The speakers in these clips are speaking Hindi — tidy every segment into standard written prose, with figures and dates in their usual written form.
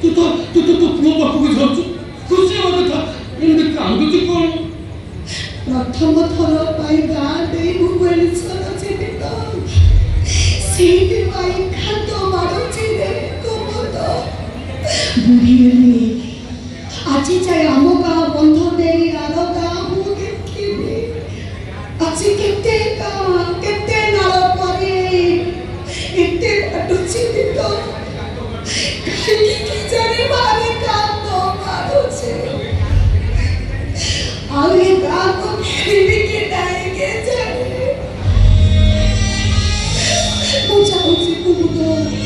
तू तो तू तो तू वो बापू के घर खुशी हो रहा था इनके काम को तू कौन प्रथम थर गाँ दे भुवनेश्वर जीवित से खाद मारुची बुढ़ी आज जाए आम गाँ बंध दे आर गाँ देखी आज केते गाँ केते नाल परे एते बाटुची तो कहीं जाने मारे कांद मारुचे और ये गाँ को फिर के डालेंगे जाने मुझे पूछो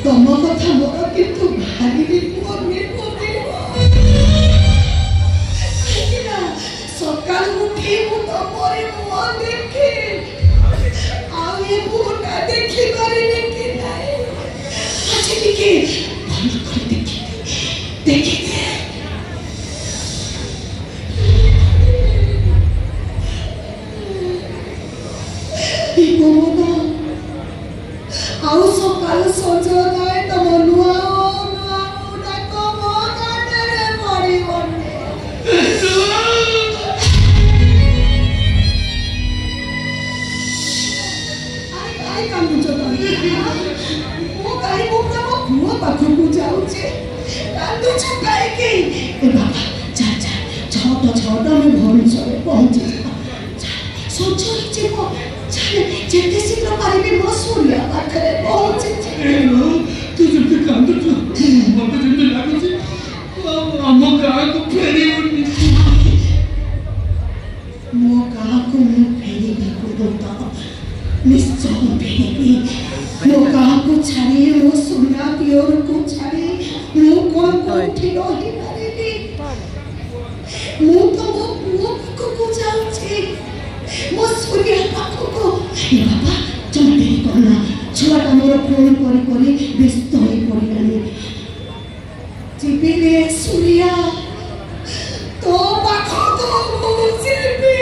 तुम कथा मोर किंतु भारी मने सकाल उठी मुझे मुह देखे आए मुहटा देखी पारे कि आज टिके बंद कर देखी आउ सकाल सज जाए तुम नुआ डाक मो काने पड़ी बने आई कांदुच मो काई मुंडा मो पुआ पाखकु जाउचे कांदुच काई के ए बाबा जा छोट में भुवनेश्वर पहुंची सोच जीव जेते शीघ्र पारिबे मो सूर्य पाखरे पहुंचे तू जब कांदुच मते जेते लागुची आम गाँ को फेरी मो गाँ को फेरी को निश्चय फेरी मो गाँ को छाड़ी मो सूर्य पियोर को छाड़ी मो कौन कोठी रही पारिबी मो तो मो पुओ पाखकु जाउची मो सूर्य पाखकु बाबा जमा देरी करना छुआटा मोर फोन करी व्यस्त हो पड़ानी जीवी सूर्या तो पाखकु जीवी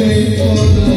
say